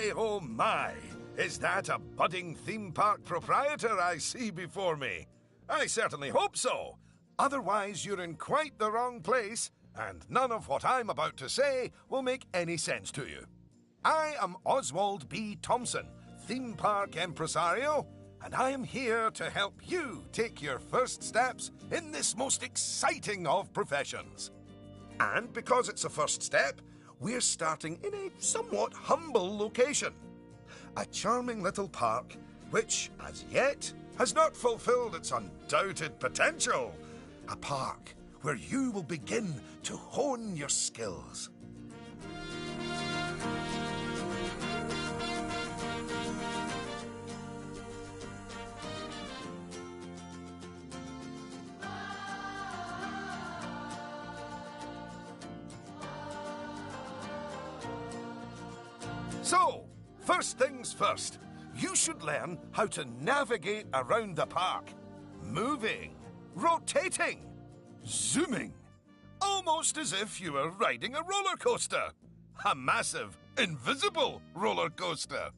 My, oh my, is that a budding theme park proprietor I see before me? I certainly hope so. Otherwise, you're in quite the wrong place, and none of what I'm about to say will make any sense to you. I am Oswald B. Thompson, theme park impresario, and I am here to help you take your first steps in this most exciting of professions. And because it's a first step, we're starting in a somewhat humble location. A charming little park which, as yet, has not fulfilled its undoubted potential. A park where you will begin to hone your skills. So, first things first, you should learn how to navigate around the park. Moving, rotating, zooming. Almost as if you were riding a roller coaster. A massive, invisible roller coaster.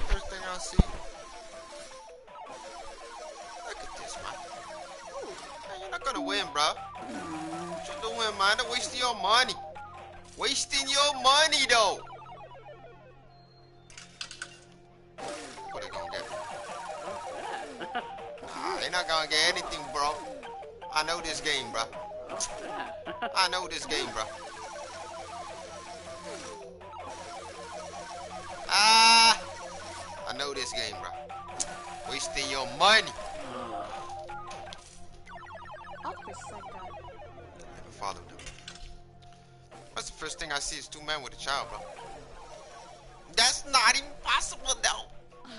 First thing I see. Look at this, man. Man, you're not gonna win, bro. What you doing, man? You're wasting your money. Wasting your money, though. What are they gonna get? Nah, they're not gonna get anything, bro. I know this game, bro. I know this game, bro. I know this game, bro. Wasting your money. Never followed them. What's the first thing I see is two men with a child, bro? That's not impossible, though.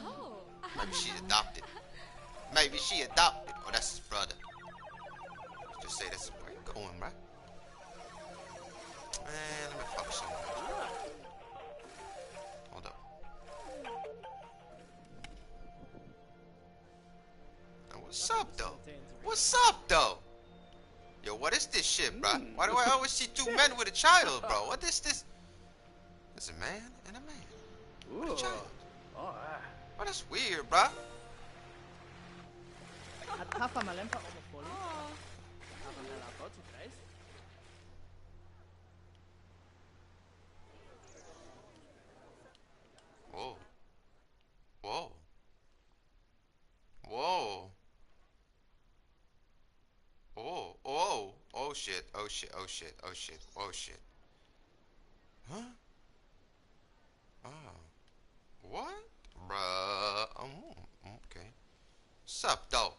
Oh. Maybe she adopted. Maybe she adopted. Oh, that's his brother. Let's just say that's where you're going, bro. Man, let me focus on that. Hold up. Now, what's up, though? What's up, though? Yo, what is this shit, bro? Why do I always see two men with a child, bro? What is this? There's a man and a man with a child. Oh, that's weird, bro. Hat Papa mal ein paar Oberfolien? Aber mehr Laufbau zu Preis? Whoa. Whoa. Whoa. Oh, oh, oh shit, oh shit, oh shit, oh shit, oh shit. Huh? Oh. What? Bruh. Okay. Sup, though?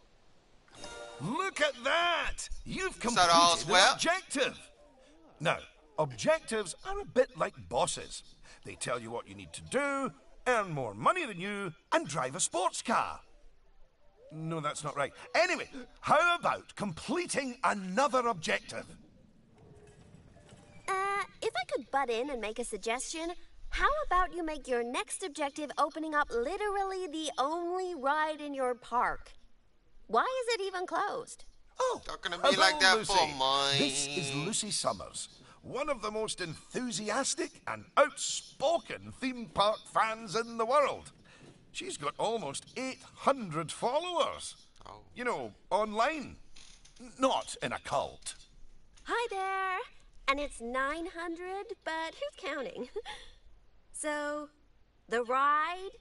Look at that! You've Is that all's completed well? an objective. Now, objectives are a bit like bosses. They tell you what you need to do, earn more money than you, and drive a sports car. No, that's not right. Anyway, how about completing another objective? If I could butt in and make a suggestion, how about you make your next objective opening up literally the only ride in your park? Why is it even closed? Oh, Not gonna be like that Lucy. for mine. This is Lucy Summers, one of the most enthusiastic and outspoken theme park fans in the world. She's got almost 800 followers. Oh. You know, online. Not in a cult. Hi there. And it's 900, but who's counting? So, the ride?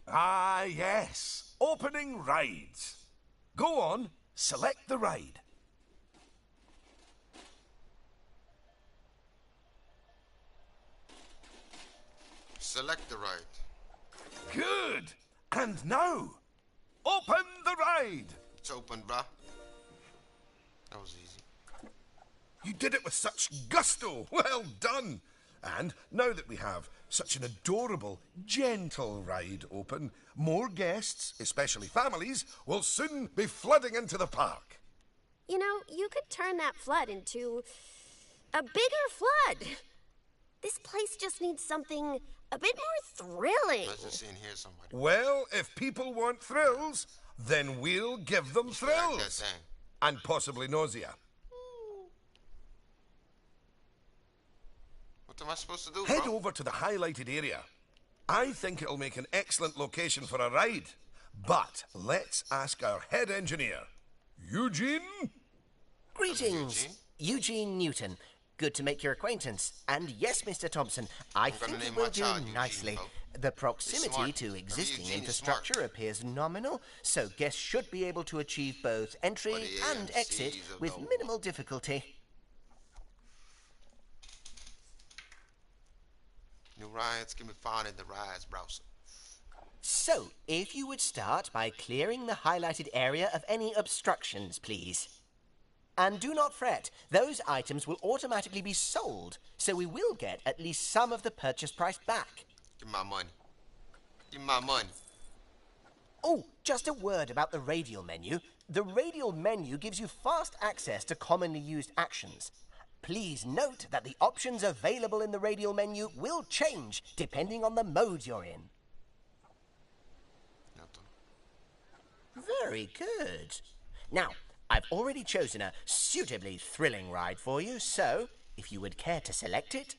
Ah, yes. Opening rides. Go on, select the ride. Select the ride. Good. And now, open the ride. It's open, bruh. That was easy. You did it with such gusto. Well done. And now that we have such an adorable, gentle ride open, more guests, especially families, will soon be flooding into the park. You know, you could turn that flood into a bigger flood. This place just needs something a bit more thrilling. Let's just see and hear somebody. Well, if people want thrills, then we'll give them Like that thrills. thing. And possibly nausea. What am I supposed to do, Head bro? over to the highlighted area. I think it'll make an excellent location for a ride. But let's ask our head engineer, Eugene? Greetings, Eugene Newton. Good to make your acquaintance. And yes, Mr. Thompson, I gonna think name it will my do child Eugene, nicely. though. The proximity smart. to existing Eugene is smart. infrastructure appears nominal, so guests should be able to achieve both entry But the and exit AMCs of with the minimal difficulty. New rides can be found in the rides browser. So, if you would start by clearing the highlighted area of any obstructions, please. And do not fret, those items will automatically be sold, so we will get at least some of the purchase price back. Give me my money. Give me my money. Oh, just a word about the radial menu. The radial menu gives you fast access to commonly used actions. Please note that the options available in the radial menu will change depending on the mode you're in. Nothing. Very good. Now, I've already chosen a suitably thrilling ride for you, so if you would care to select it.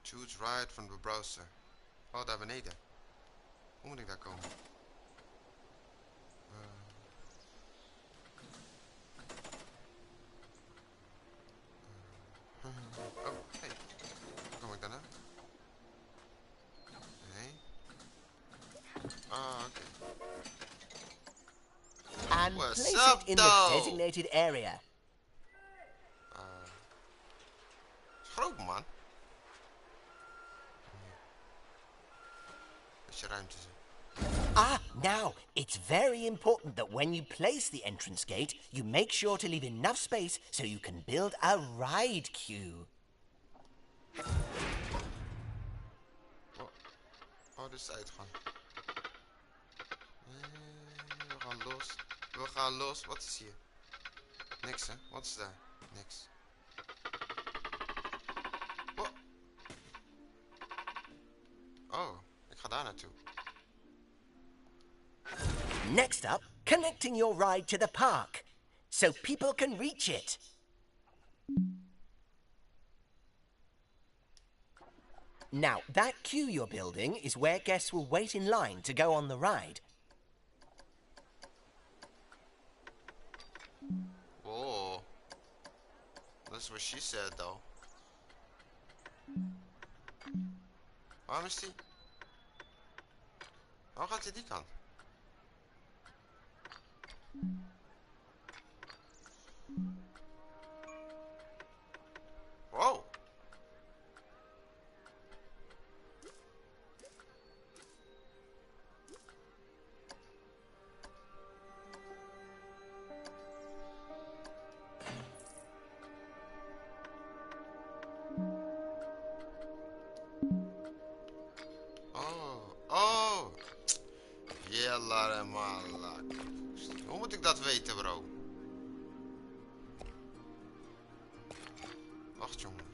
Choose ride from the browser. Oh, daar beneden. Hoe moet ik daar komen? Oh, hey. Hoe kom ik daarna? Nee. Ah, oké. And What's place up, it in the though? designated area. Groot, man. Als je ruimte zit. Ah, now, it's very important that when you place the entrance gate, you make sure to leave enough space so you can build a ride queue. Oh, dit is de uitgang. We gaan los. We gaan los. Wat is hier? Niks, hè? Wat is daar? Niks. Oh, ik ga daar naartoe. Next up, connecting your ride to the park, so people can reach it. Now, that queue you're building is where guests will wait in line to go on the ride. Whoa. That's what she said, though. Waarom is die? Waarom gaat hij die kant? Wow. Oh. Jella en malak. Hoe moet ik dat weten, bro? Wacht, jongen.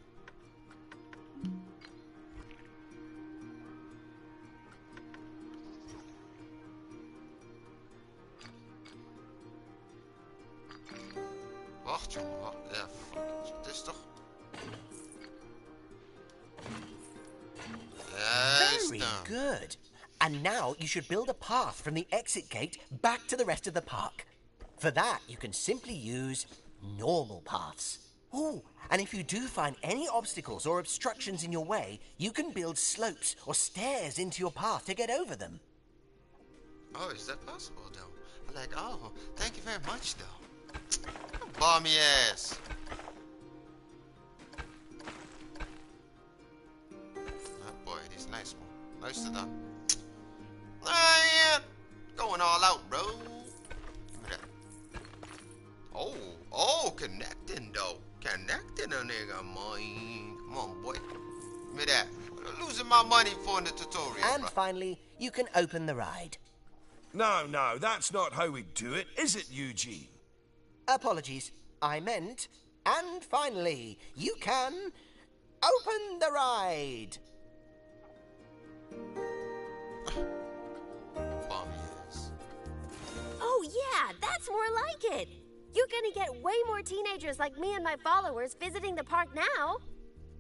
Wacht, jongen. Wacht. Ja, fuck. Het is toch... Very good. And now you should build a path from the exit gate back to the rest of the park. For that, you can simply use normal paths. Ooh, and if you do find any obstacles or obstructions in your way, you can build slopes or stairs into your path to get over them. Oh, is that possible, though? I'm like, oh, thank you very much, though. Balmy ass. Nicely done. Man, going all out, bro. Give me that. Oh, connecting though. Connecting a nigga, man. Come on, boy. Give me that. I'm losing my money for in the tutorial, And bro. finally, you can open the ride. No, that's not how we do it, is it, Eugene? Apologies, I meant, and finally, you can open the ride. Bum ass. Oh, yeah, that's more like it. You're gonna get way more teenagers like me and my followers visiting the park now.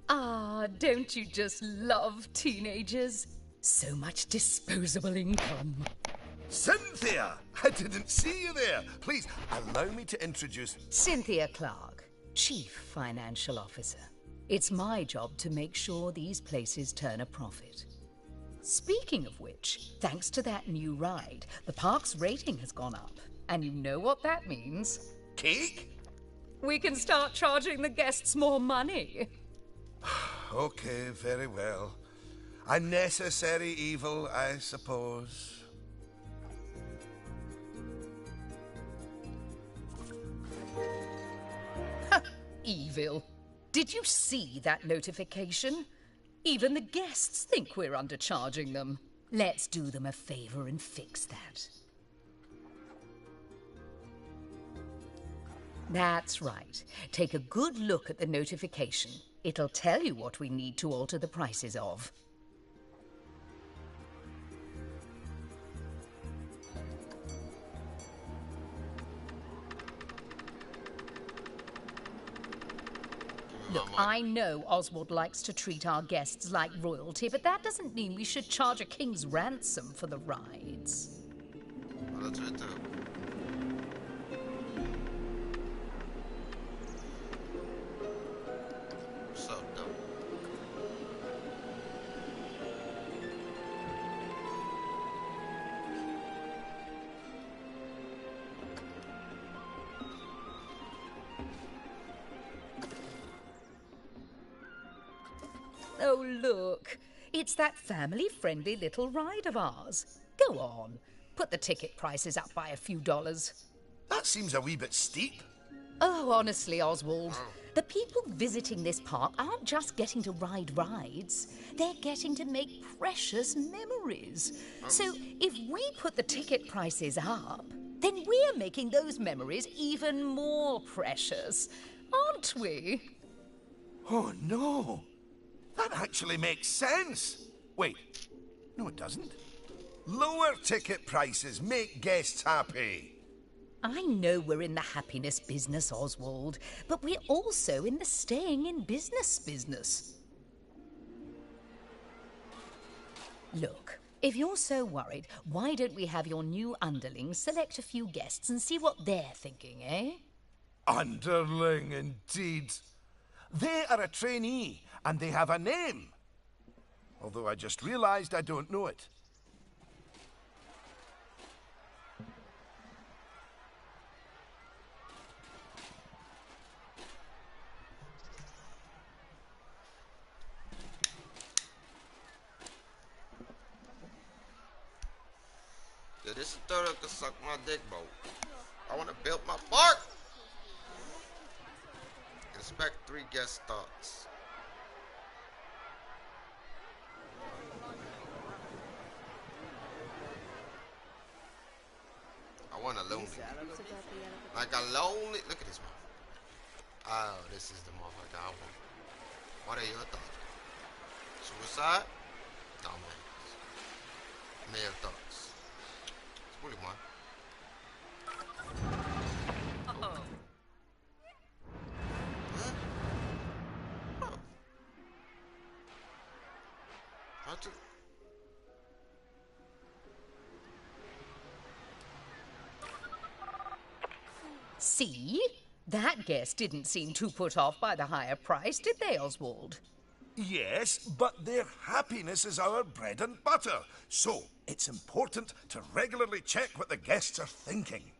Ah, don't you just love teenagers? So much disposable income. Cynthia! I didn't see you there. Please, allow me to introduce... Cynthia Clark, Chief Financial Officer. It's my job to make sure these places turn a profit. Speaking of which, thanks to that new ride, the park's rating has gone up. And you know what that means? Cake? We can start charging the guests more money. Okay, very well. A necessary evil, I suppose. Evil. Did you see that notification? Even the guests think we're undercharging them. Let's do them a favor and fix that. That's right. Take a good look at the notification. It'll tell you what we need to alter the prices of. Look, I know Oswald likes to treat our guests like royalty, but that doesn't mean we should charge a king's ransom for the rides. Well, that's right, too. What's up, though? Oh, look. It's that family-friendly little ride of ours. Go on. Put the ticket prices up by a few dollars. That seems a wee bit steep. Oh, honestly, Oswald, the people visiting this park aren't just getting to ride rides. They're getting to make precious memories. So if we put the ticket prices up, then we're making those memories even more precious, aren't we? Oh, no. That actually makes sense. Wait. No, it doesn't. Lower ticket prices make guests happy. I know we're in the happiness business, Oswald, but we're also in the staying in business. Look, if you're so worried, why don't we have your new underlings select a few guests and see what they're thinking, eh? Underling, indeed. They are a trainee, and they have a name. Although I just realized I don't know it. Yeah, this is third could suck my dick, bro. I want to build my park. Inspect 3 guest thoughts. I want a lonely. Like a lonely. Look at this motherfucker. Oh, this is the motherfucker I want. What are your thoughts? Suicide? Dumbass. Male thoughts. It's really mine. Uh-oh. Huh? Oh. How to? See? That guest didn't seem too put off by the higher price, did they, Oswald? Yes, but their happiness is our bread and butter. So, it's important to regularly check what the guests are thinking.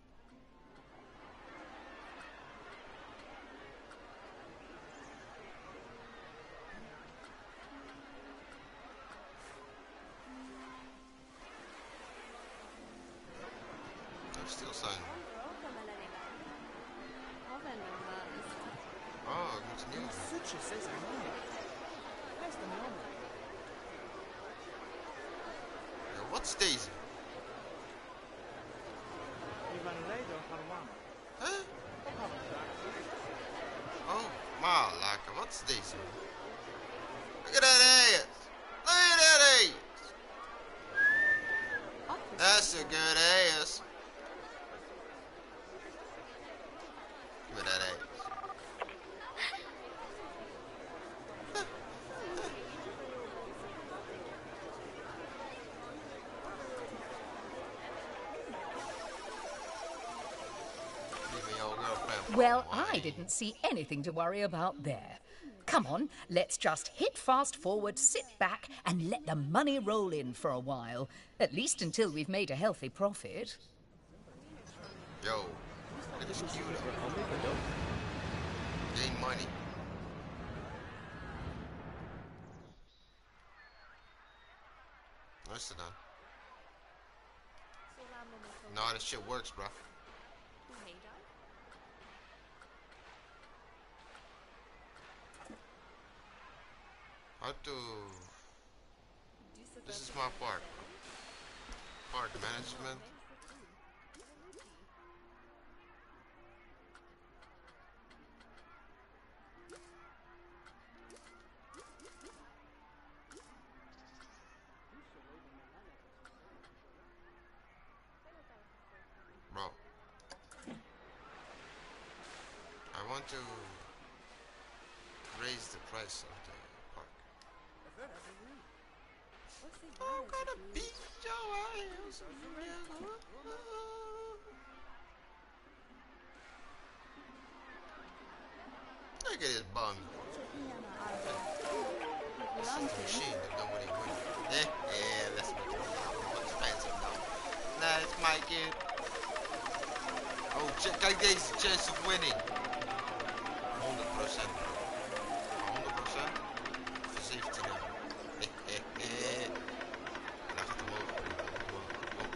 Still sign. Oh, ik moet het nieuw doen. Ja, wat is deze? Huh? Oh, maar lekker. Wat is deze? Look at that ass. Look at that ass. That's a good ass. Look at that ass. Well, I didn't see anything to worry about there. Come on, let's just hit fast forward, sit back, and let the money roll in for a while. At least until we've made a healthy profit. Yo, it is cute though. Gain money. Nice done. No, this shit works, bro. How to... This is my park. Park management. Bro. I want to raise the price of the park. I'm gonna beat your ass. Look at this bum. This is the machine that nobody wins. Yeah, that's expensive though. Nah, it's my kid. Oh, check out this chance of winning. 100%. 100%. Voor 17 euro. En dan gaat omhoog.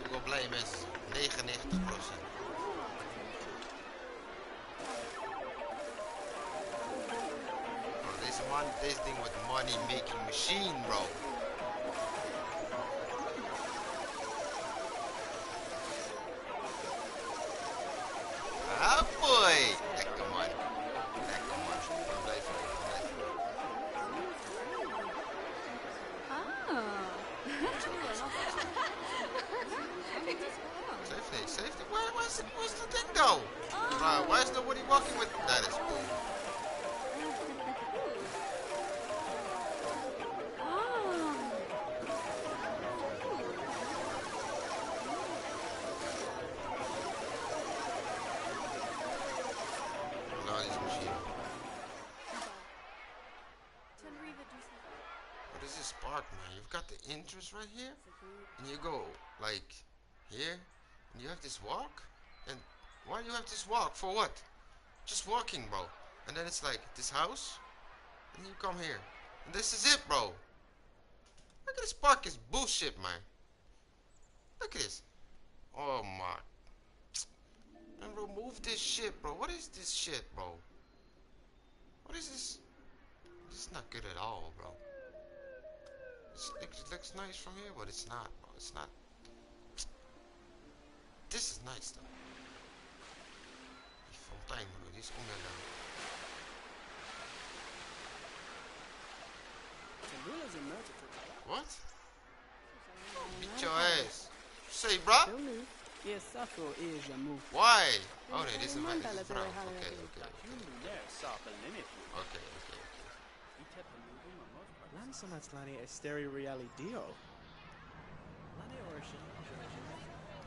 Ik ben blij mensen. 99%. This thing with money making machine, bro. Ah boy! Lekker man. Lekker man. Blijf Safety. Where's the thing though? Why is nobody walking with? That is cool. What is this park, man? You've got the entrance right here, and you go like here, and you have this walk. And why do you have this walk? For what? Just walking, bro. And then it's like this house, and you come here, and this is it, bro. Look at this park, is bullshit, man. Look at this. Oh my. And remove this shit, bro. What is this shit, bro? What is this? This is not good at all, bro. It looks nice from here, but it's not, bro. It's not. This is nice, though. Die fontein, bro. Die is ondergaan. What? Beat your ass. Say, bro? Why? Oh, nee, this is my vrouw. Okay.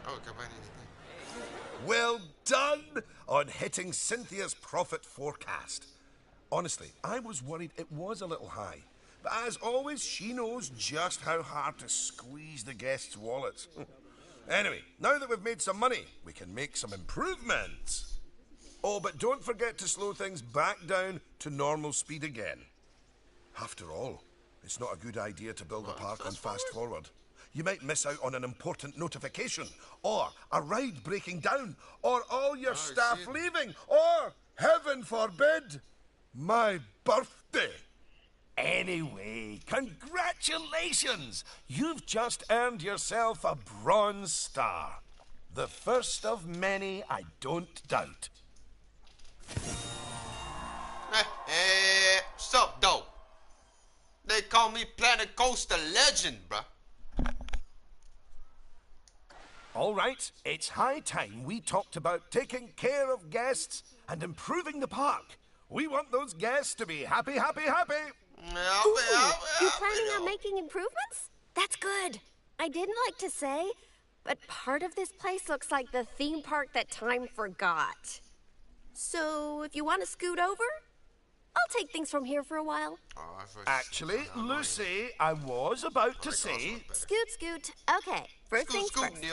Oh, ik heb bijna niet. Well done on hitting Cynthia's profit forecast. Honestly, I was worried it was a little high. But as always, she knows just how hard to squeeze the guests' wallets. Anyway, now that we've made some money, we can make some improvements. Oh, but don't forget to slow things back down to normal speed again. After all, it's not a good idea to build a park on fast forward. You might miss out on an important notification, or a ride breaking down, or all your staff leaving, or, heaven forbid, my birthday. Anyway, congratulations! You've just earned yourself a bronze star. The first of many, I don't doubt. What's up, though? They call me Planet Coaster Legend, bruh. All right, it's high time we talked about taking care of guests and improving the park. We want those guests to be happy, happy, happy. Ooh, you planning on making improvements? That's good. I didn't like to say, but part of this place looks like the theme park that time forgot. So, if you want to scoot over, I'll take things from here for a while. Actually, Lucy, I was about to say... Scoot. Okay, first things first.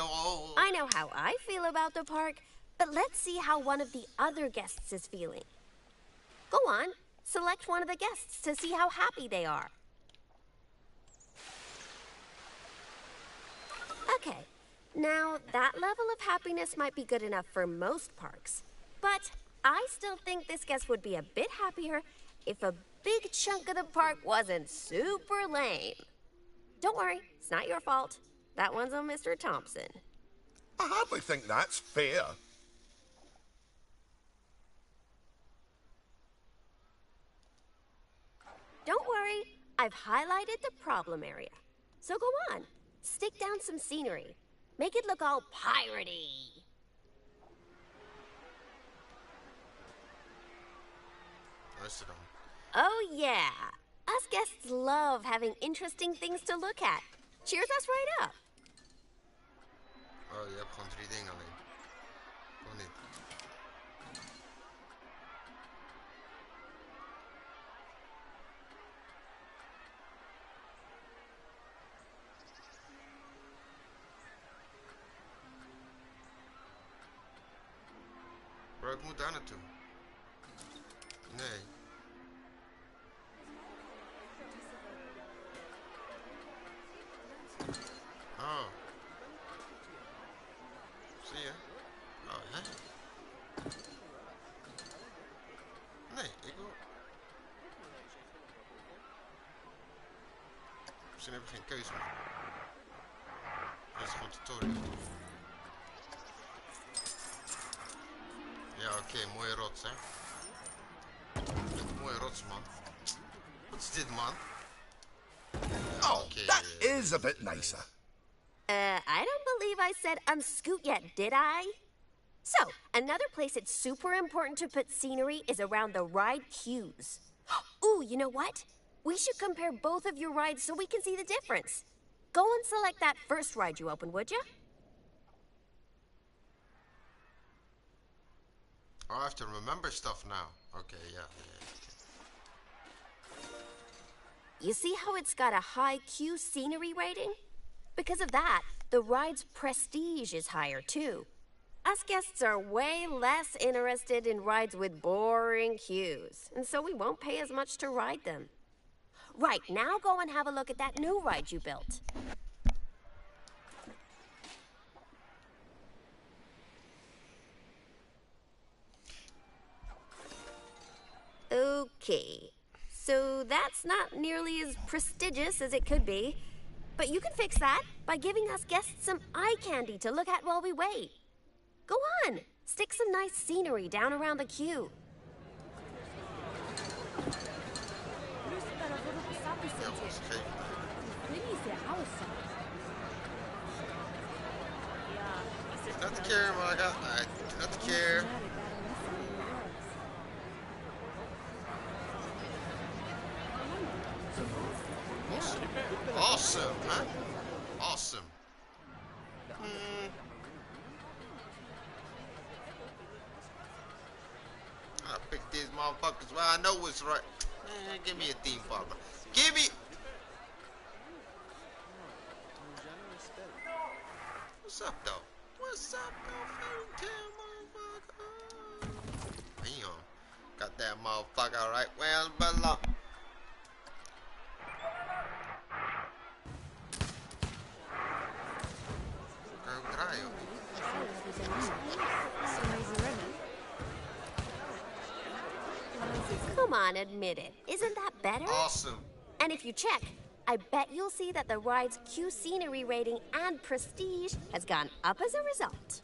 I know how I feel about the park, but let's see how one of the other guests is feeling. Go on, select one of the guests to see how happy they are. Okay, now that level of happiness might be good enough for most parks, but I still think this guest would be a bit happier if a big chunk of the park wasn't super lame. Don't worry, it's not your fault. That one's on Mr. Thompson. I hardly think that's fair. Don't worry, I've highlighted the problem area. So go on, stick down some scenery. Make it look all piratey. Oh yeah, us guests love having interesting things to look at. Cheers us right up. Oh, je hebt gewoon 3 dingen alleen. Of niet? Bro, ik moet daar naartoe. Nee. Oh. Zie je? Oh, hè? Nee, ik wil... Misschien heb ik geen keuze meer. Dit is gewoon tutorial. Ja, oké, mooie rots, hè? Mooie rots, man. Wat is dit, man? Oh, that is a bit nicer. I don't believe I said unscoot yet, did I? So, another place it's super important to put scenery is around the ride queues. Ooh, you know what? We should compare both of your rides so we can see the difference. Go and select that first ride you opened, would you? Oh, I have to remember stuff now. Okay, yeah. You see how it's got a high queue scenery rating? Because of that, the ride's prestige is higher too. Us guests are way less interested in rides with boring queues, and so we won't pay as much to ride them. Right, now go and have a look at that new ride you built. Okay, so that's not nearly as prestigious as it could be, but you can fix that by giving us guests some eye candy to look at while we wait. Go on, stick some nice scenery down around the queue. Not to care, maar I do not care. Awesome, huh? Awesome. I pick these motherfuckers where I know what's right. Give me a theme park, bro. Give me. What's up, though? What's up, though, fairy tale motherfucker? Damn. Got that motherfucker right well below. on, admit it. Isn't that better? Awesome. And if you check, I bet you'll see that the ride's Q scenery rating and prestige has gone up as a result.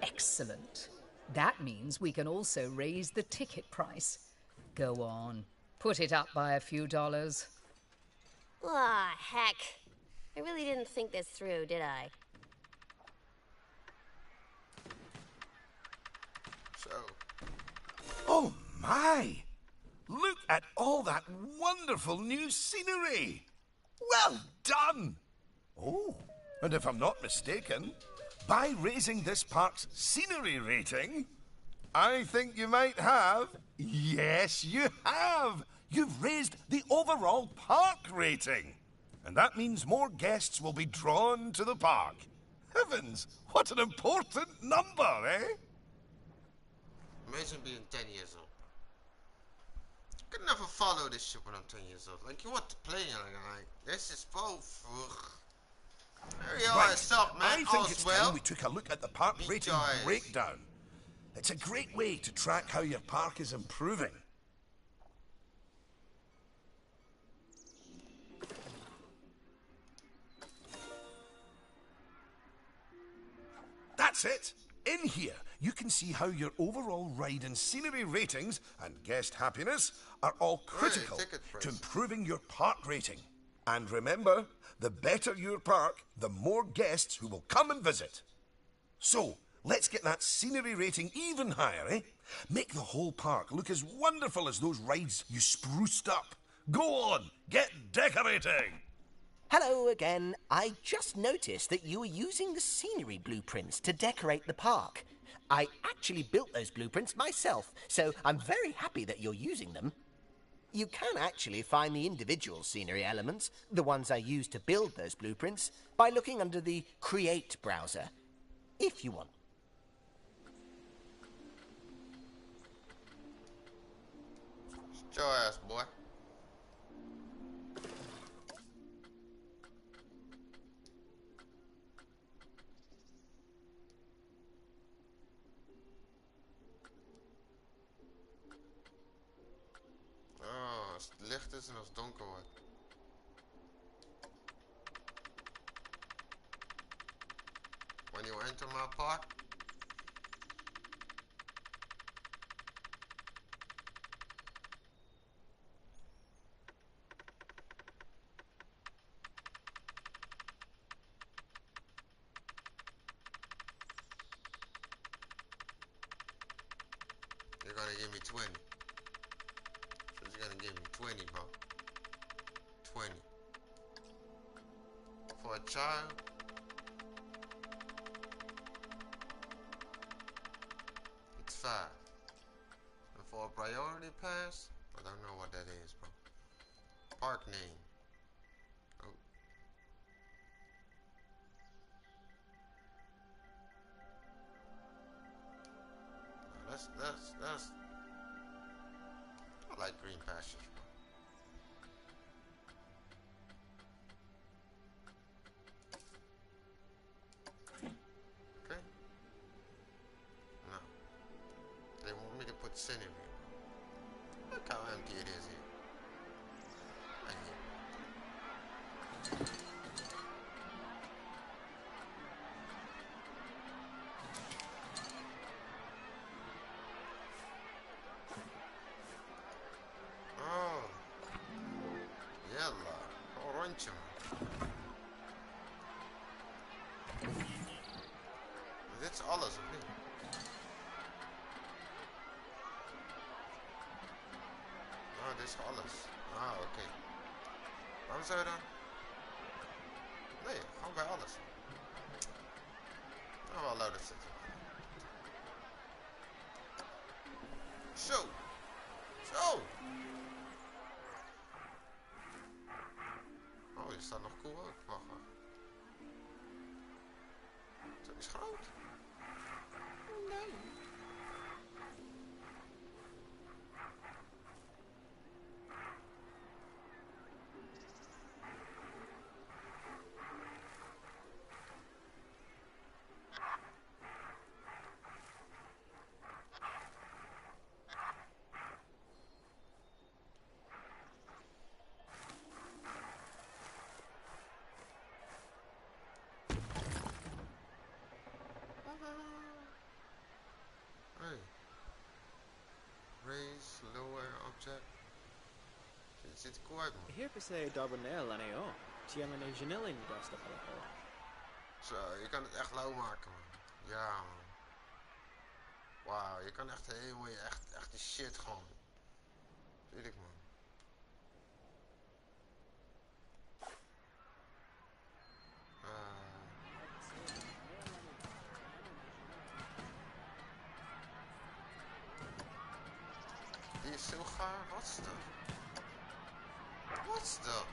Excellent. That means we can also raise the ticket price. Go on, put it up by a few dollars. Ah, heck. I really didn't think this through, did I? So, Oh my! Look at all that wonderful new scenery! Well done! Oh, and if I'm not mistaken, by raising this park's scenery rating, I think you might have. Yes, you have! You've raised the overall park rating. And that means more guests will be drawn to the park. Heavens, what an important number, eh? imagine being 10 years old. I could never follow this shit when I'm 10 years old. Like, you want to play, like this is both. There you are, what's up, man? I think it's time we took a look at the park Meet rating your eyes. breakdown. It's a great way to track how your park is improving. That's it! In here, you can see how your overall ride and scenery ratings and guest happiness are all critical ticket price. to improving your park rating. And remember, the better your park, the more guests who will come and visit. So, let's get that scenery rating even higher, eh? Make the whole park look as wonderful as those rides you spruced up. Go on, get decorating! Hello again. I just noticed that you were using the scenery blueprints to decorate the park. I actually built those blueprints myself, so I'm very happy that you're using them. You can actually find the individual scenery elements, the ones I used to build those blueprints, by looking under the Create browser, if you want. Show ass, boy. Oh, als het licht is en als het donker wordt. When you enter my park, you're gonna give me 20. So you're gonna give me 20, bro. 20. For a child, it's 5. And for a priority pass, I don't know what that is, bro. Park name. Oh. That's I like green pastures, bro. Okay. No. They want me to put scenery, bro. Look how empty it is here. Right here. Oh, jalla, orange. Dit is alles, of niet? Oh, dit is alles. Ah, oké. Waarom zou je dan? Nee, gewoon bij alles. Nou, wel luider zitten. Zo. Zo. Oh, die staat nog cool ook. Wacht, wacht. Dat is groot. Oh, nee. ziet er cool uit, man. Hier per se Darbonel en EO. Tiam en Janelle in de beste geval. Zo, je kan het echt lauw maken, man. Ja, man. Wauw, je kan echt heel mooi, echt die shit gewoon. Weet ik, man. Die is zo gaar. Wat is dat? Wat is dat?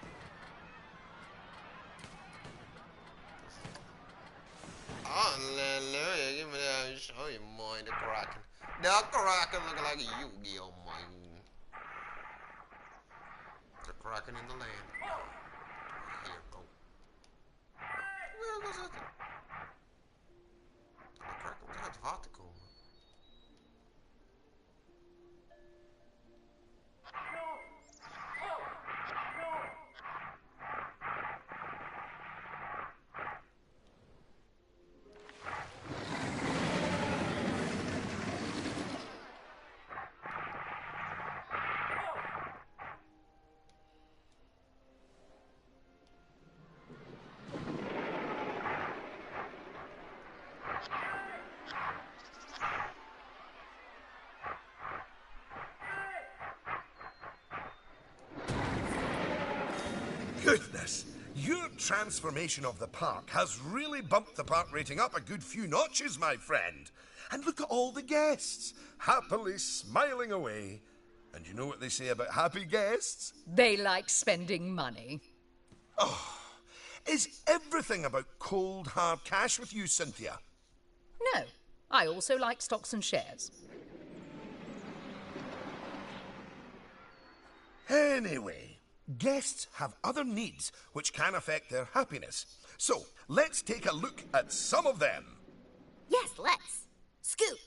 Hallelujah, give me that. Show you, man. The Kraken. The Kraken looking like a Yu-Gi-Oh, man. The Kraken in the land. Here, go. Where was it? De Kraken moet uit het water komen. Goodness! Your transformation of the park has really bumped the park rating up a good few notches, my friend. And look at all the guests, happily smiling away. And you know what they say about happy guests? They like spending money. Oh, is everything about cold, hard cash with you, Cynthia? No, I also like stocks and shares. Anyway, guests have other needs which can affect their happiness. So, let's take a look at some of them. Yes, let's. Scoot.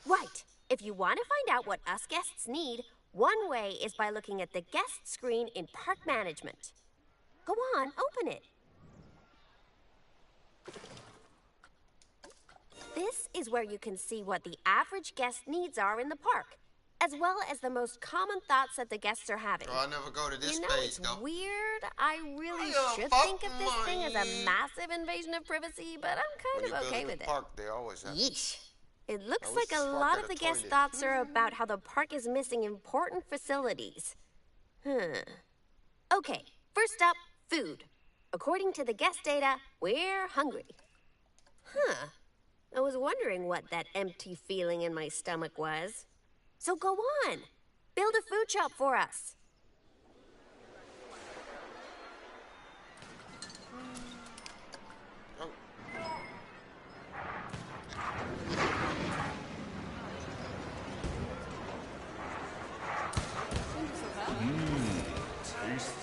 Right. If you want to find out what us guests need, one way is by looking at the guest screen in Park Management. Go on, open it. This is where you can see what the average guest needs are in the park, as well as the most common thoughts that the guests are having. Oh, I never go to this You know, page, it's though. weird. I really Oh, should fuck think of this thing as a money. massive invasion of privacy, but I'm When kind you of go okay to with the it. park, they always have. Yeesh. It looks I like wish a Spark lot had of a the guest toilet. thoughts are about how the park is missing important facilities. Okay, first up, food. According to the guest data, we're hungry. I was wondering what that empty feeling in my stomach was. So go on. Build a food shop for us. Oh.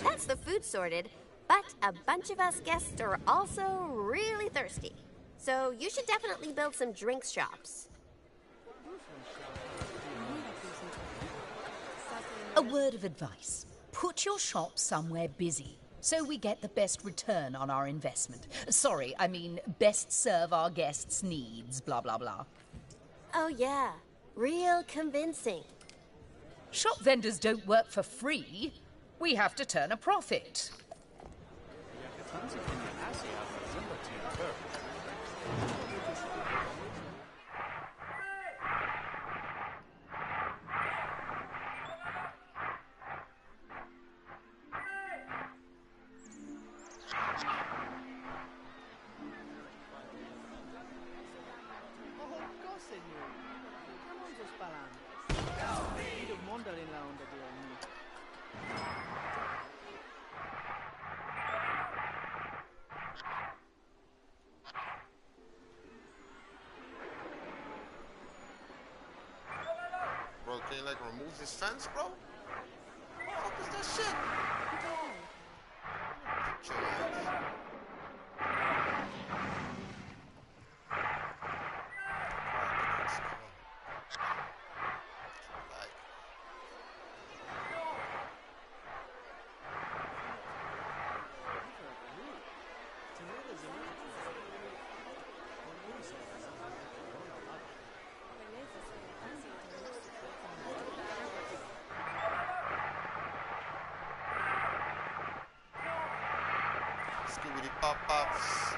That's the food sorted, but a bunch of us guests are also really thirsty. So you should definitely build some drinks shops. A word of advice. Put your shop somewhere busy, so we get the best return on our investment. Sorry, I mean best serve our guests' needs, blah, blah, blah. Oh yeah, real convincing. Shop vendors don't work for free. We have to turn a profit. Bro, can you like remove this fence, bro? What the fuck is that shit? Chill out. pop-ups.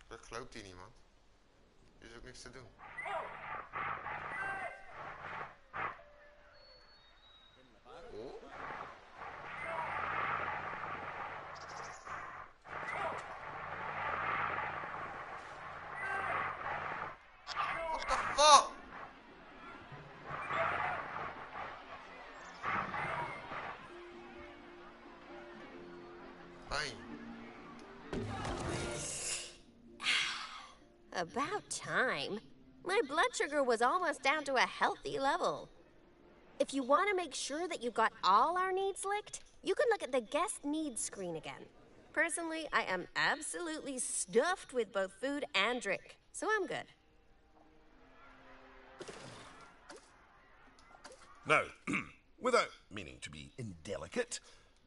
Dat loopt hier niemand. Er is ook niks te doen. Oh. What the fuck? Fine. About time. My blood sugar was almost down to a healthy level. If you want to make sure that you've got all our needs licked, you can look at the guest needs screen again. Personally, I am absolutely stuffed with both food and drink, so I'm good. Now, without meaning to be indelicate,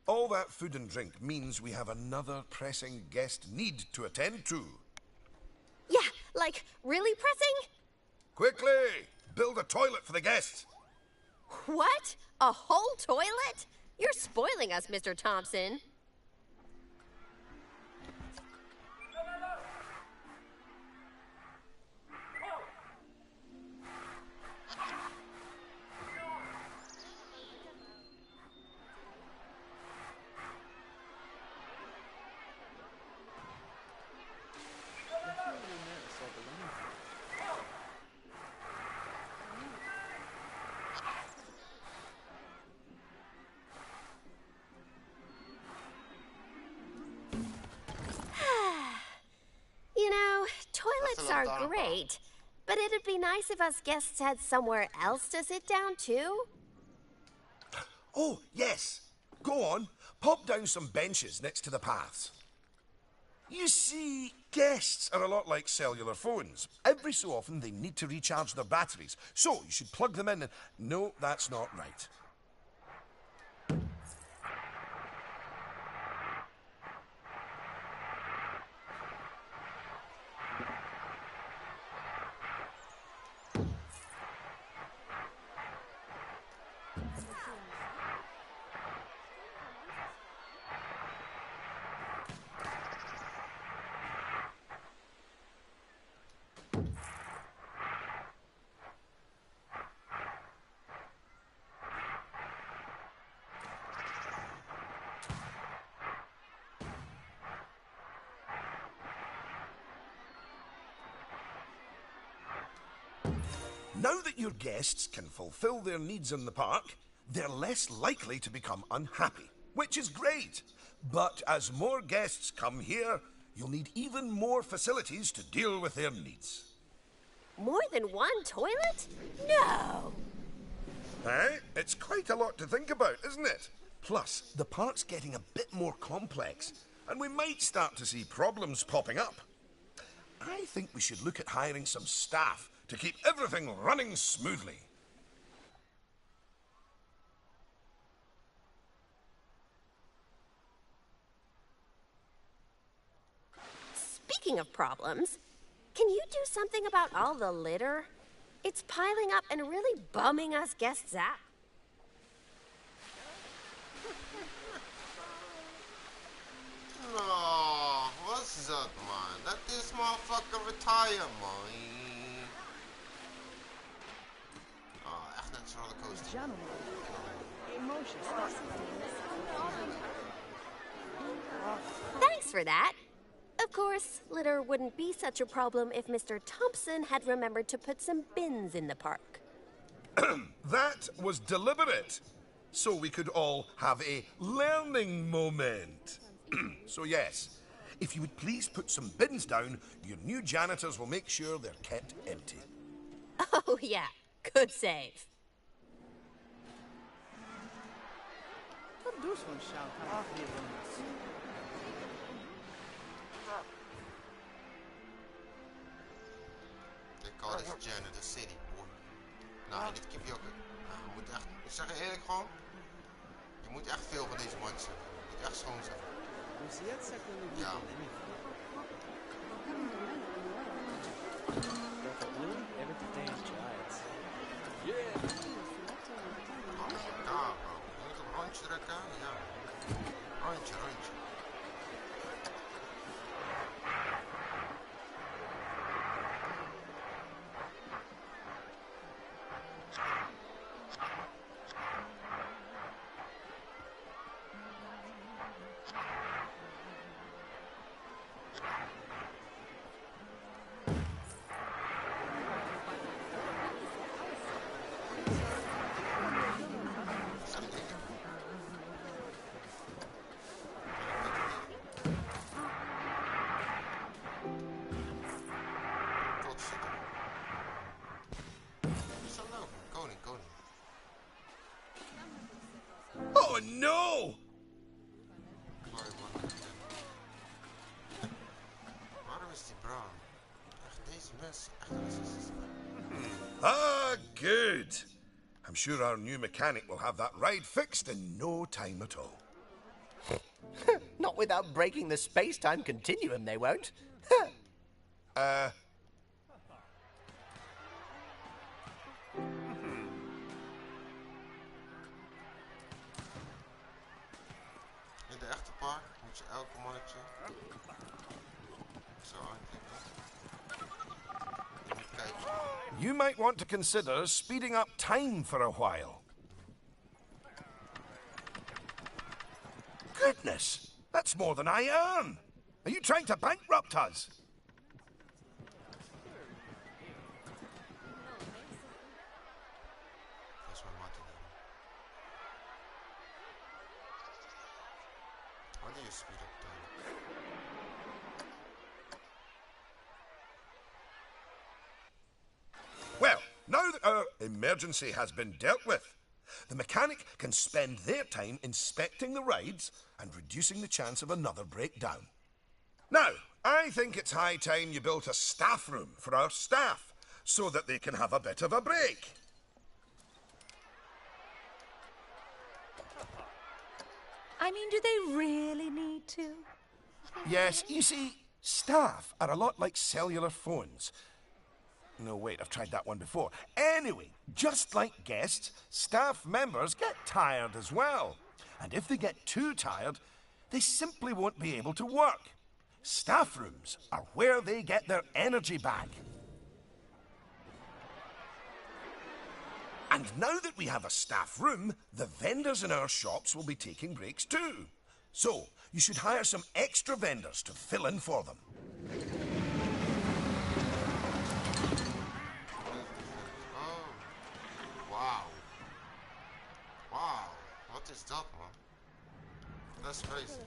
all that food and drink means we have another pressing guest need to attend to. Yeah, like, really pressing? Quickly! Build a toilet for the guests. What? A whole toilet? You're spoiling us, Mr. Thompson. You know, toilets are great, but it'd be nice if us guests had somewhere else to sit down, too. Oh, yes. Go on. Pop down some benches next to the paths. You see, guests are a lot like cellular phones. Every so often they need to recharge their batteries, so you should plug them in and... No, that's not right. Now that your guests can fulfill their needs in the park, they're less likely to become unhappy, which is great. But as more guests come here, you'll need even more facilities to deal with their needs. More than one toilet? No! Eh? It's quite a lot to think about, isn't it? Plus, the park's getting a bit more complex, and we might start to see problems popping up. I think we should look at hiring some staff to keep everything running smoothly. Speaking of problems, can you do something about all the litter? It's piling up and really bumming us guests out. No, what's that, man? Let this motherfucker retire, man. Oh, echt net zo'n rollercoaster. Gentlemen, emotions. Thanks for that. Of course, litter wouldn't be such a problem if Mr. Thompson had remembered to put some bins in the park. That was deliberate, so we could all have a learning moment. So yes, if you would please put some bins down, your new janitors will make sure they're kept empty. Oh, yeah. Good save. Wat doe je zo'n shout? They call this janitor city, boy. Nou, en dit kip je ook. Nou, je moet echt, ik zeg je eerlijk gewoon, je moet echt veel van deze mensen. Je moet echt schoon zijn. Ja. Oh my god. Oh, no! Mooi man. Waarom is die bruin? Echt, deze mensen, echt racistisch. Ah, good. I'm sure our new mechanic will have that ride fixed in no time at all. Not without breaking the space-time continuum, they won't. In de echte park moet je elke mannetje zo aanklikken. Je moet kijken. You might want to consider speeding up time for a while. Goodness, that's more than I earn. Are you trying to bankrupt us? Dat is mijn matte. Wanneer je speed up time? Well, now that our emergency has been dealt with, the mechanic can spend their time inspecting the rides and reducing the chance of another breakdown. Now, I think it's high time you built a staff room for our staff so that they can have a bit of a break. I mean, do they really need to? Yes, you see, staff are a lot like cellular phones. No, wait, I've tried that one before. Anyway, just like guests, staff members get tired as well. And if they get too tired, they simply won't be able to work. Staff rooms are where they get their energy back. And now that we have a staff room, the vendors in our shops will be taking breaks too. So, you should hire some extra vendors to fill in for them. Oh. Wauw. Wauw. Wat is dat, man? Dat is crazy.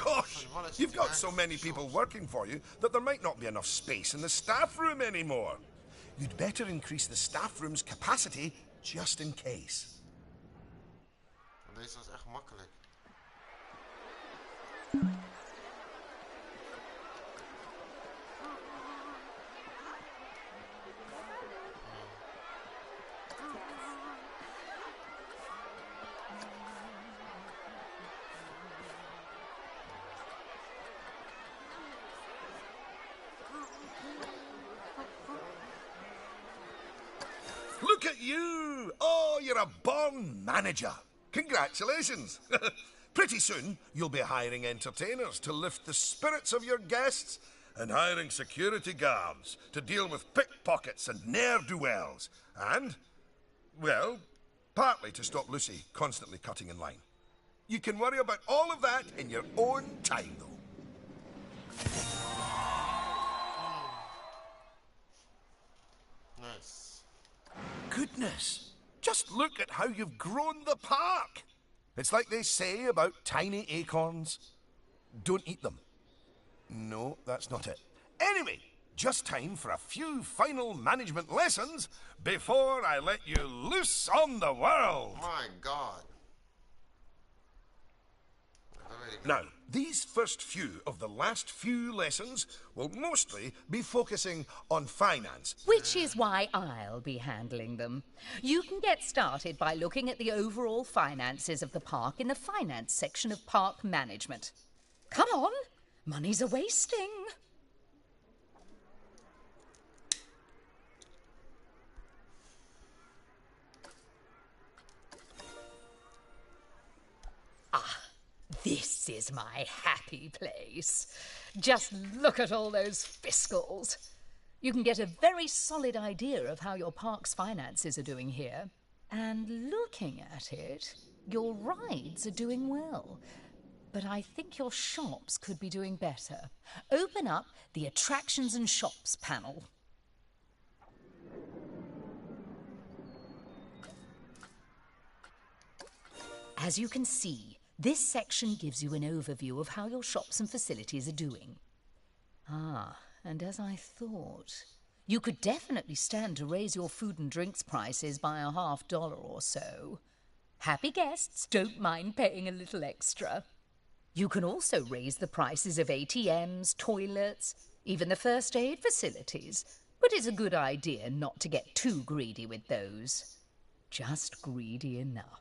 Gosh, you've got so many people working for you that there might not be enough space in the staff room anymore. You'd better increase the staff room's capacity just in case. Deze was echt makkelijk. Look at you! Oh, you're a born manager. Congratulations. Pretty soon, you'll be hiring entertainers to lift the spirits of your guests and hiring security guards to deal with pickpockets and ne'er-do-wells. And, well, partly to stop Lucy constantly cutting in line. You can worry about all of that in your own time, though. Nice. Goodness, just look at how you've grown the park. It's like they say about tiny acorns. Don't eat them. No, that's not it. Anyway, just time for a few final management lessons before I let you loose on the world. My God. Now, these first few of the last few lessons will mostly be focusing on finance. Which is why I'll be handling them. You can get started by looking at the overall finances of the park in the finance section of park management. Come on, money's a-wasting. This is my happy place. Just look at all those fiscals. You can get a very solid idea of how your park's finances are doing here. And looking at it, your rides are doing well. But I think your shops could be doing better. Open up the Attractions and Shops panel. As you can see, this section gives you an overview of how your shops and facilities are doing. And as I thought, You could definitely stand to raise your food and drinks prices by $50 or so. Happy guests don't mind paying a little extra. You can also raise the prices of ATMs, toilets, even the first aid facilities. But it's a good idea not to get too greedy with those. Just greedy enough.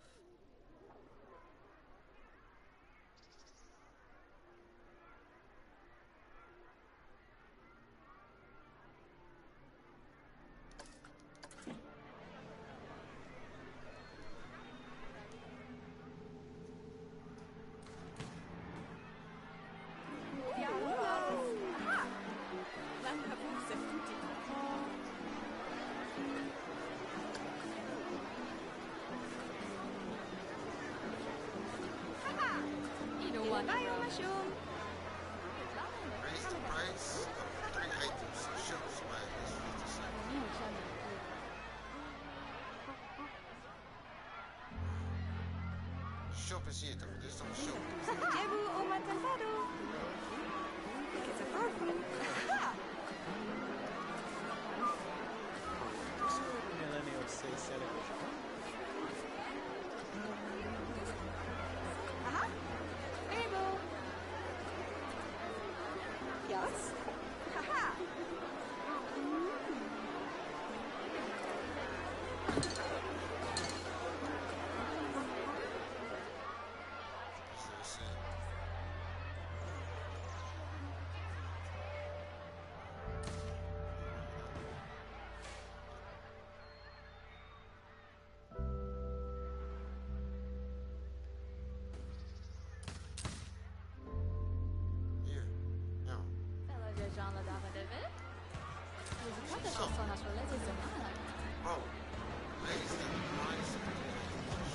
Raise the price of 3 items. Shop swag is 50 cents. Shop is here, though. There's some shop. Yes? Haha! Here. No. Bro, raise the price of 3 items.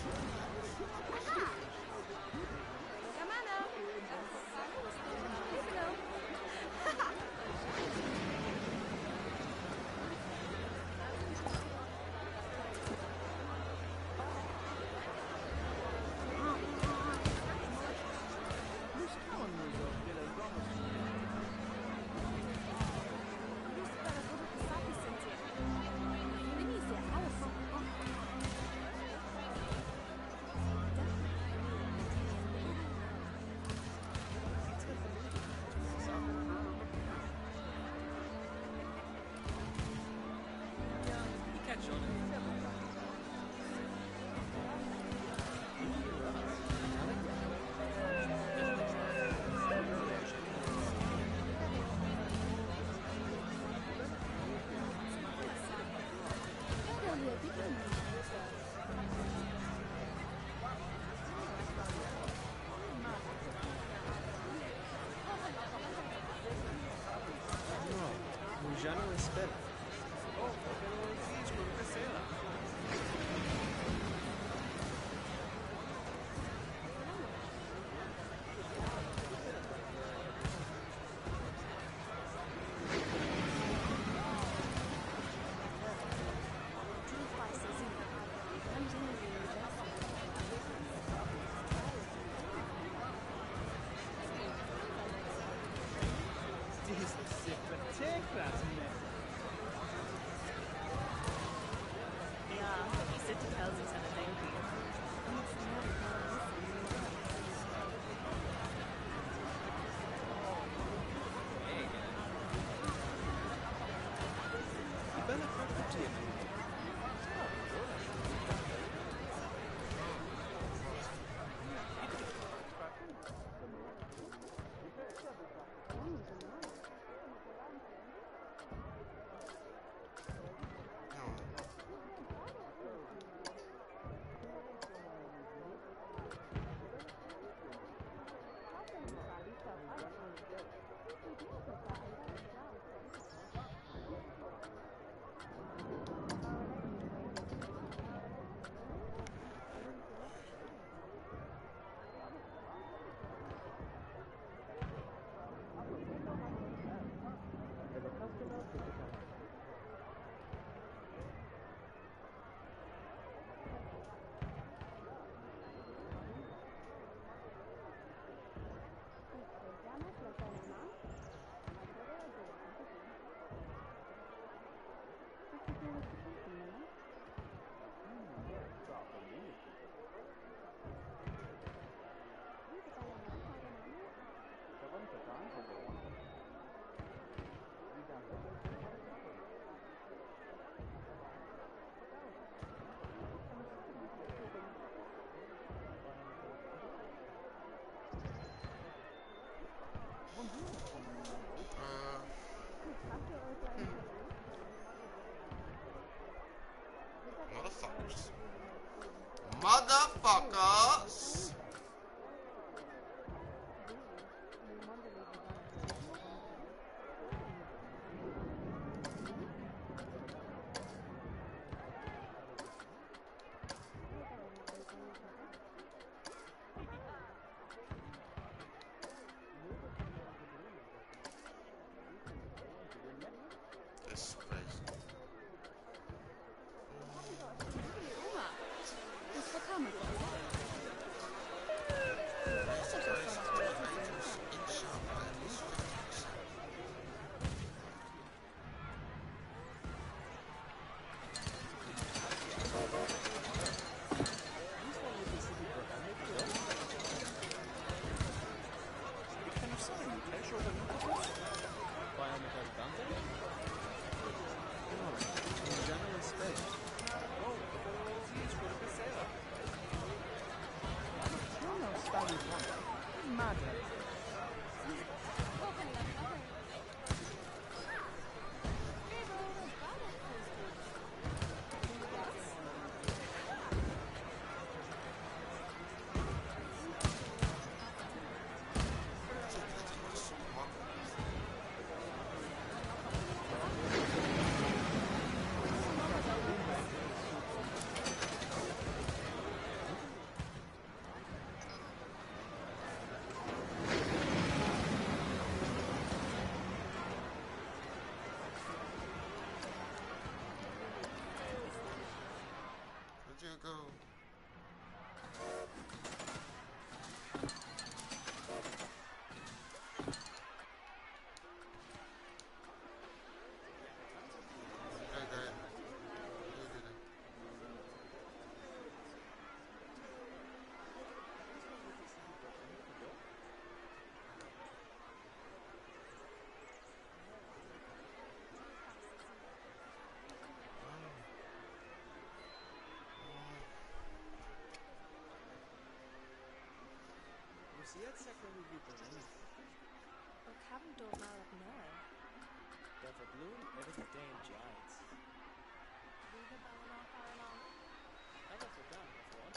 Já não espera. Oh, però sì, questa sera. This place. Where'd you go? Okay. Jetzt säkert vi blir Och haven't done mal up now. Der verbloom every day in giants.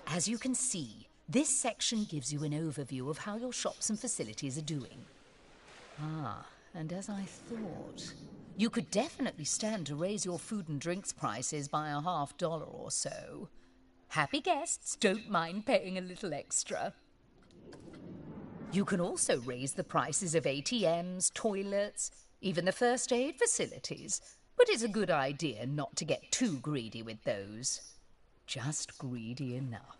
As you can see, this section gives you an overview of how your shops and facilities are doing. Ah, and as I thought, you could definitely stand to raise your food and drinks prices by $50 or so. Happy guests don't mind paying a little extra. You can also raise the prices of ATMs, toilets, even the first aid facilities. But it's a good idea not to get too greedy with those. Just greedy enough.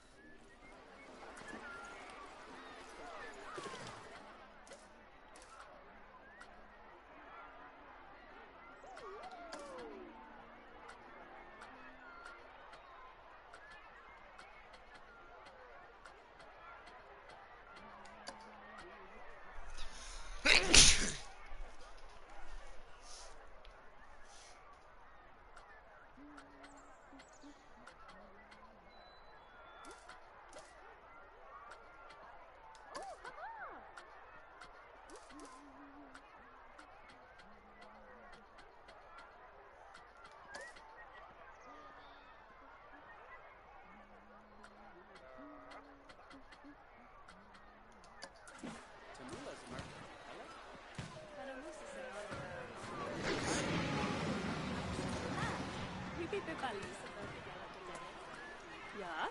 Ja?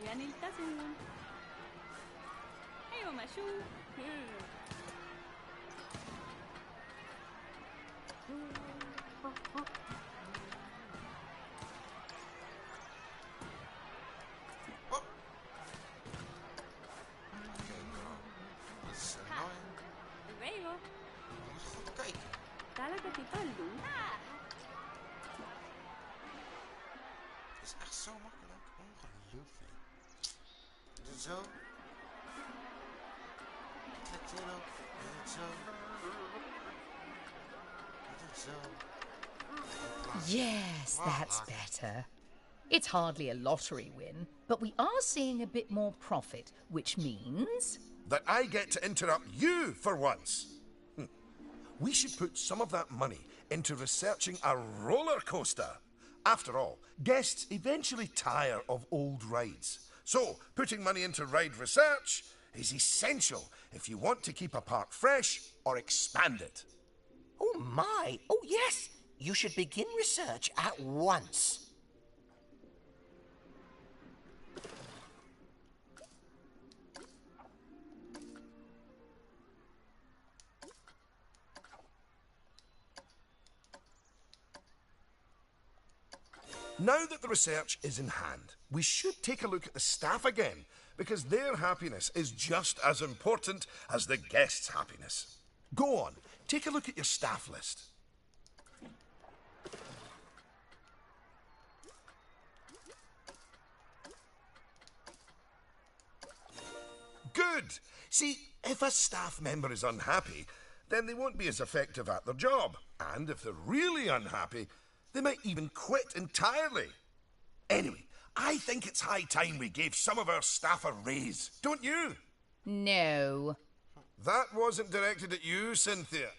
يعني التزم. أيوة ما شو. Luego, Kijk. talaga tipaldo. Het is echt zo makkelijk. Ongelooflijk. Doe het zo. Trek je erop. Doe het zo. Doe het zo. Yes, that's better. It's hardly a lottery win, but we are seeing a bit more profit, which means... That I get to interrupt you for once. We should put some of that money into researching a roller coaster. After all, guests eventually tire of old rides. So, putting money into ride research is essential if you want to keep a park fresh or expand it. Oh, my. Oh, yes. you should begin research at once. Now that the research is in hand, we should take a look at the staff again, because their happiness is just as important as the guests' happiness. Go on, take a look at your staff list. Good! See, if a staff member is unhappy, then they won't be as effective at their job. And if they're really unhappy, they might even quit entirely. Anyway, I think it's high time we gave some of our staff a raise, don't you? No. That wasn't directed at you, Cynthia.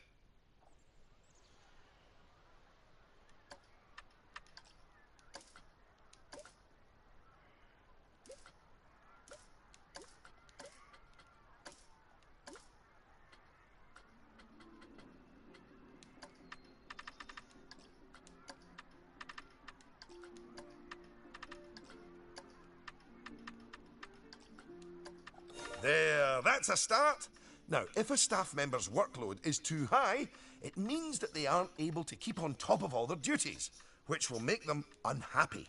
There, that's a start. Now, if a staff member's workload is too high, it means that they aren't able to keep on top of all their duties, which will make them unhappy.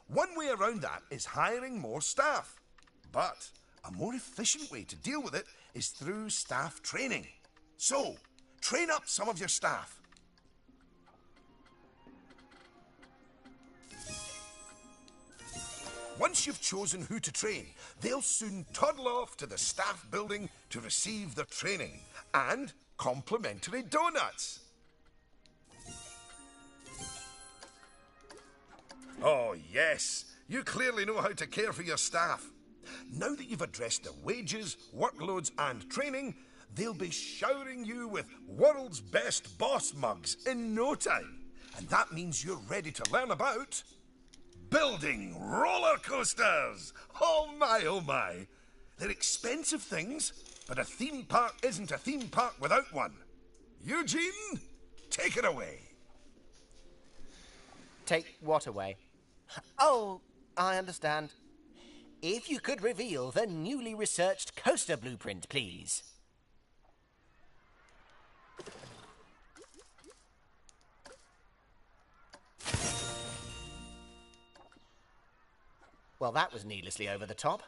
One way around that is hiring more staff. But a more efficient way to deal with it is through staff training. So, train up some of your staff. Once you've chosen who to train, they'll soon toddle off to the staff building to receive their training and complimentary donuts. Oh, yes, you clearly know how to care for your staff. Now that you've addressed their wages, workloads, and training, they'll be showering you with world's best boss mugs in no time. And that means you're ready to learn about building roller coasters! Oh my, oh my. They're expensive things, but a theme park isn't a theme park without one. Eugene, take it away. Take what away? Oh, I understand. If you could reveal the newly researched coaster blueprint, please. Well, that was needlessly over the top.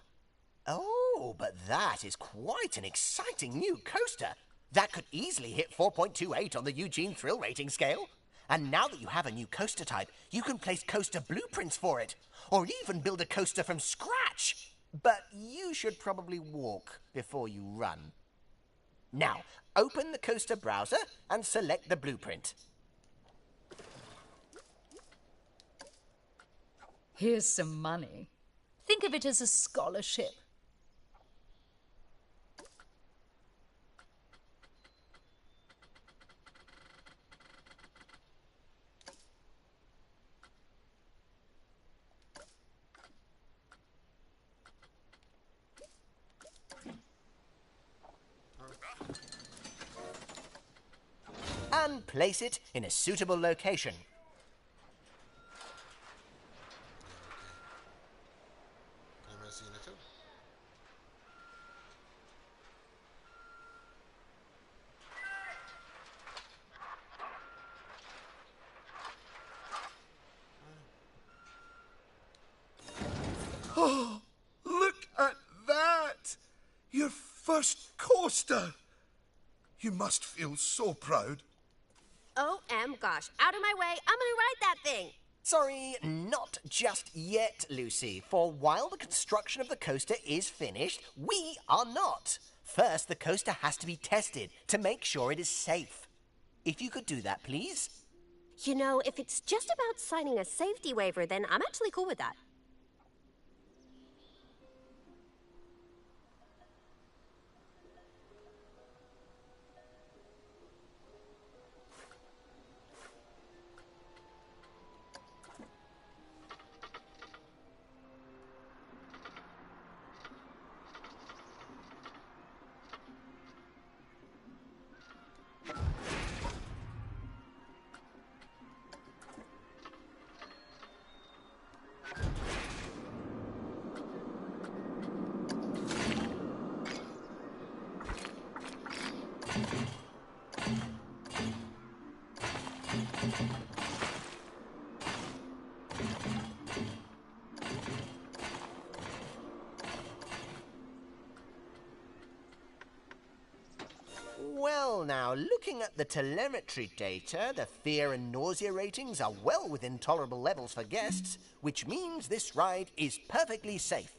Oh, but that is quite an exciting new coaster. That could easily hit 4.28 on the Eugene Thrill Rating scale. And now that you have a new coaster type, you can place coaster blueprints for it, or even build a coaster from scratch. But you should probably walk before you run. Now, open the coaster browser and select the blueprint. Here's some money. Think of it as a scholarship. And place it in a suitable location. Oh, look at that! Your first coaster! You must feel so proud. OM gosh, out of my way, I'm gonna ride that thing. Sorry, not just yet, Lucy. For while the construction of the coaster is finished, we are not. First, the coaster has to be tested to make sure it is safe. If you could do that, please. You know, if it's just about signing a safety waiver, then I'm actually cool with that. Well, now, looking at the telemetry data, the fear and nausea ratings are well within tolerable levels for guests, which means this ride is perfectly safe.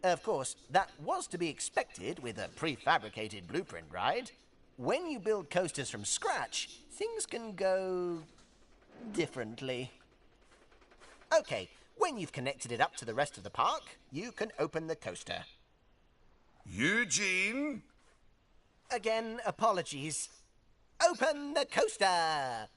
Of course, that was to be expected with a prefabricated blueprint ride. When you build coasters from scratch, things can go differently. Okay, when you've connected it up to the rest of the park, you can open the coaster. Eugene? Again, apologies. Open the coaster!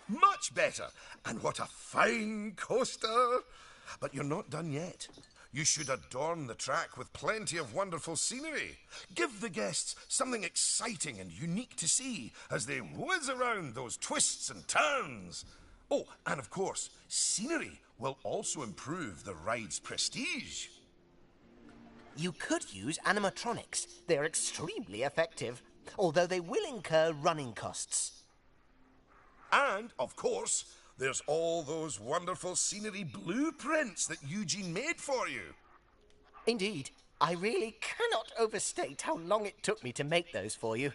Much better. And what a fine coaster. But you're not done yet. You should adorn the track with plenty of wonderful scenery. Give the guests something exciting and unique to see as they whiz around those twists and turns. Oh, and of course, scenery will also improve the ride's prestige. You could use animatronics. They're extremely effective, although they will incur running costs. And, of course, there's all those wonderful scenery blueprints that Eugene made for you. Indeed, I really cannot overstate how long it took me to make those for you.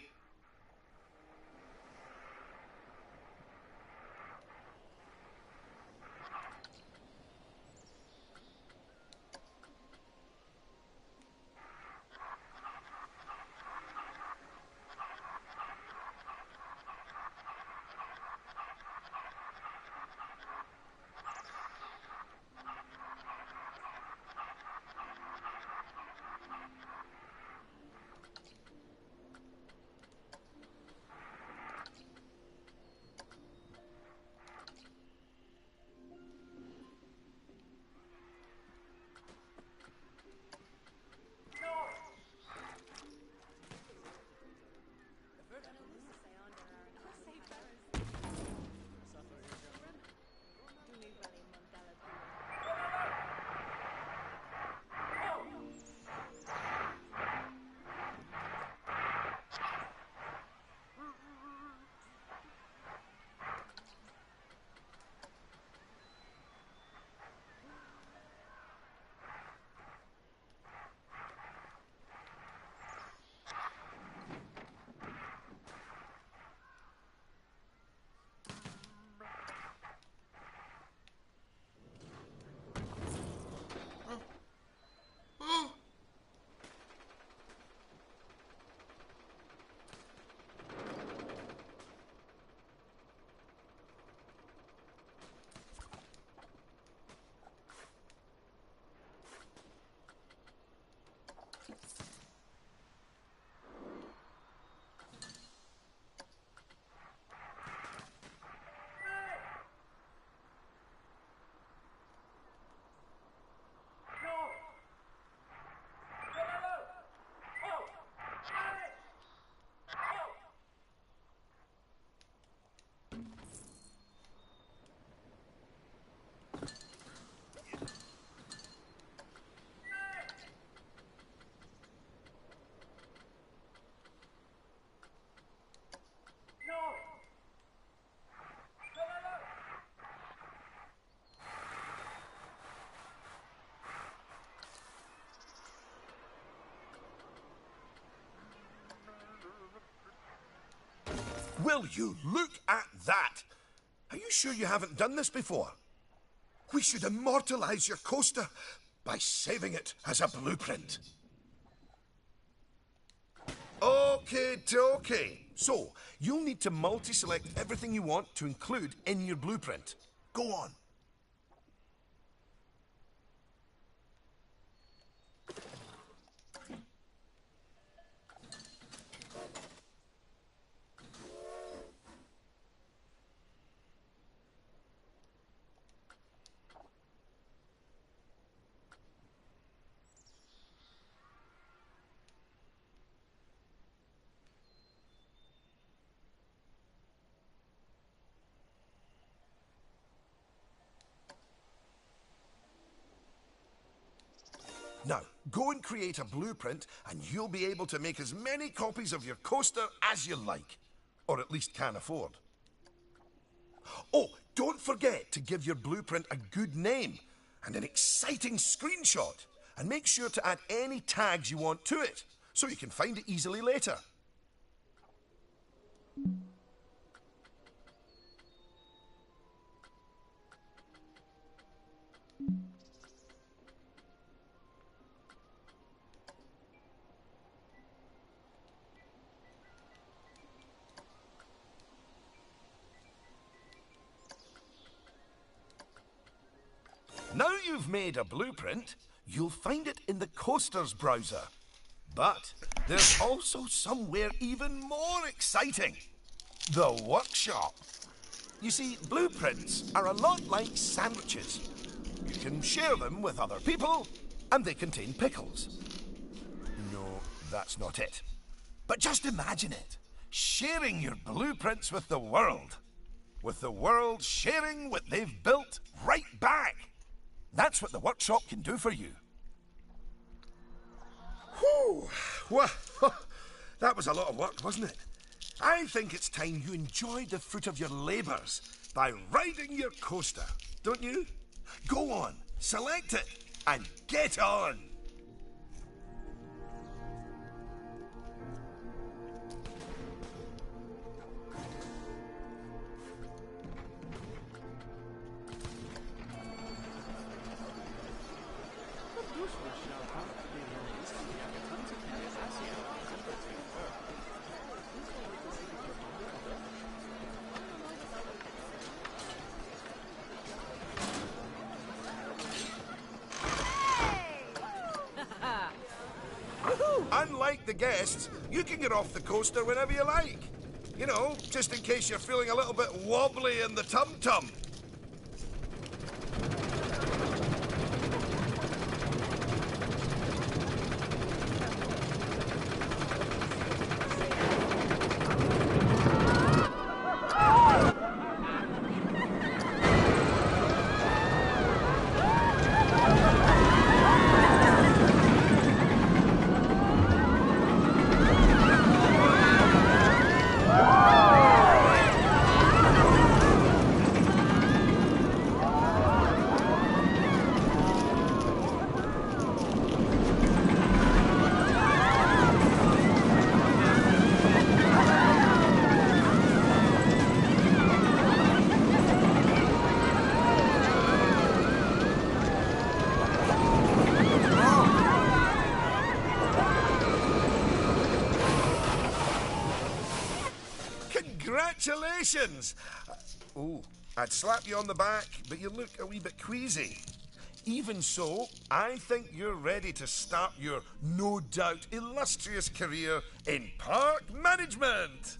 Will you look at that? Are you sure you haven't done this before? We should immortalize your coaster by saving it as a blueprint. Okay. So, you'll need to multi-select everything you want to include in your blueprint. Go on. Now, go and create a blueprint and you'll be able to make as many copies of your coaster as you like. Or at least can afford. Oh, don't forget to give your blueprint a good name and an exciting screenshot. And make sure to add any tags you want to it, so you can find it easily later. Now you've made a blueprint, you'll find it in the Coasters browser. But there's also somewhere even more exciting. The workshop. You see, blueprints are a lot like sandwiches. You can share them with other people, and they contain pickles. No, that's not it. But just imagine it. Sharing your blueprints with the world. With the world sharing what they've built right back. That's what the workshop can do for you. Whew. Well, that was a lot of work, wasn't it? I think it's time you enjoyed the fruit of your labours by riding your coaster, don't you? Go on, select it, and get on! Unlike the guests, you can get off the coaster whenever you like. You know, just in case you're feeling a little bit wobbly in the tum-tum. Congratulations! Oh, I'd slap you on the back, but you look a wee bit queasy. Even so, I think you're ready to start your, no doubt, illustrious career in park management!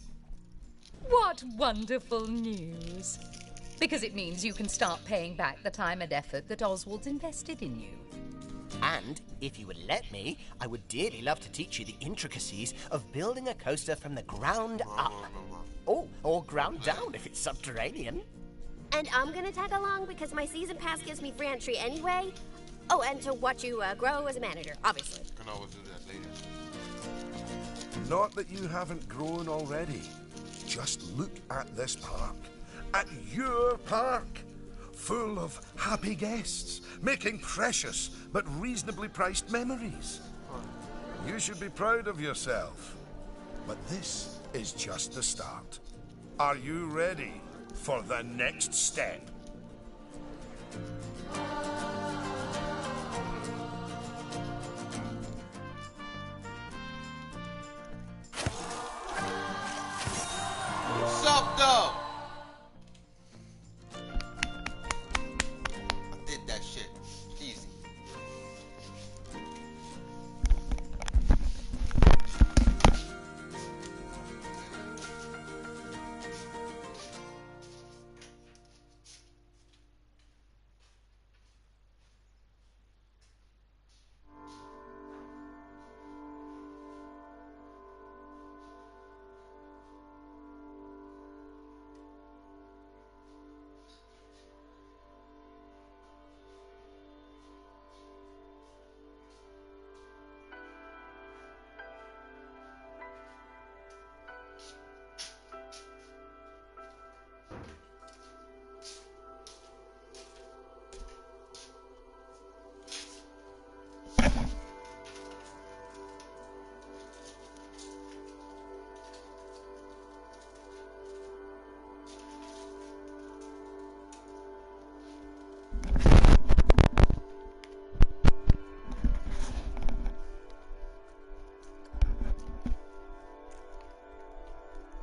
What wonderful news. Because it means you can start paying back the time and effort that Oswald's invested in you. And, if you would let me, I would dearly love to teach you the intricacies of building a coaster from the ground up. Oh, or ground down if it's subterranean. And I'm gonna tag along because my season pass gives me free entry anyway. Oh, and to watch you grow as a manager, obviously. Can always do that later. Not that you haven't grown already. Just look at this park. At your park. Full of happy guests, making precious but reasonably priced memories. You should be proud of yourself. But this is just the start. Are you ready for the next step? What's up, though? I did that shit. Easy.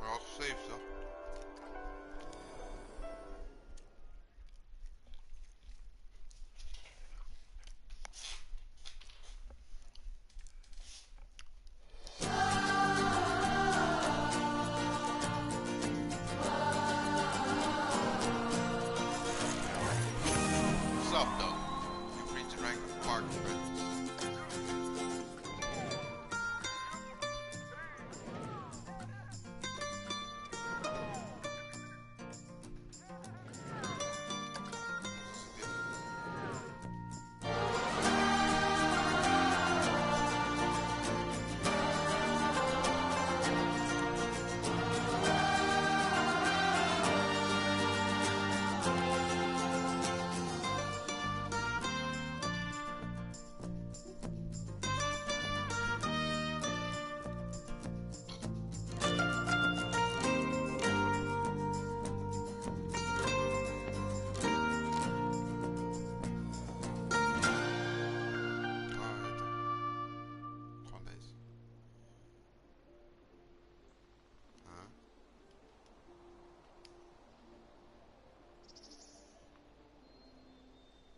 All safe, though. What's up, though? You've reached the rank of Park Apprentice.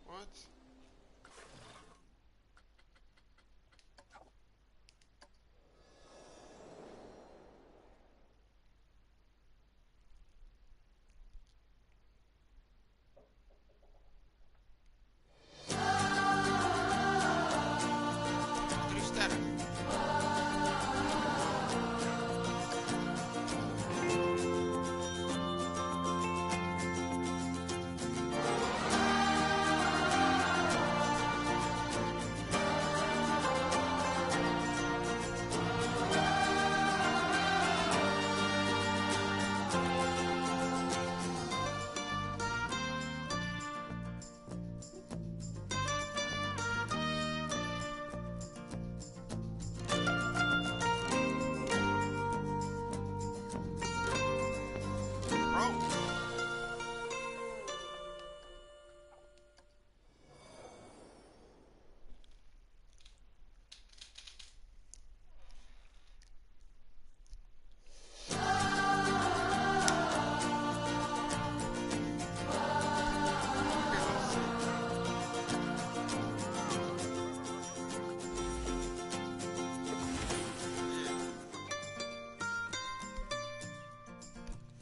What? Tristana.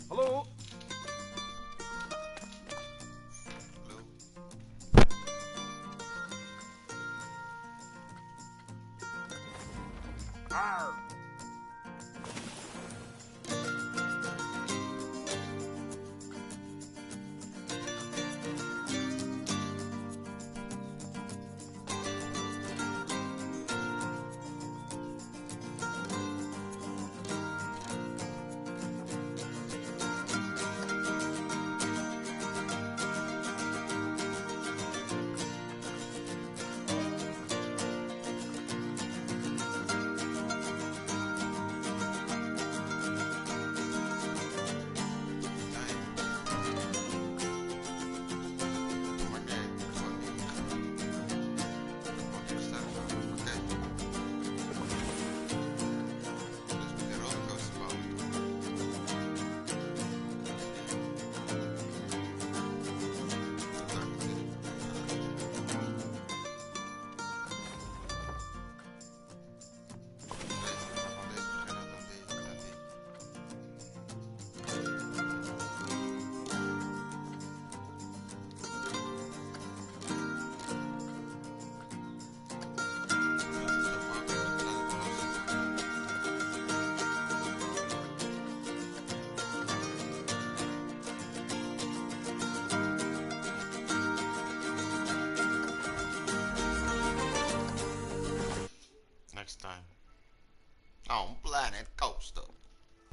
Hello? Arr! that coaster.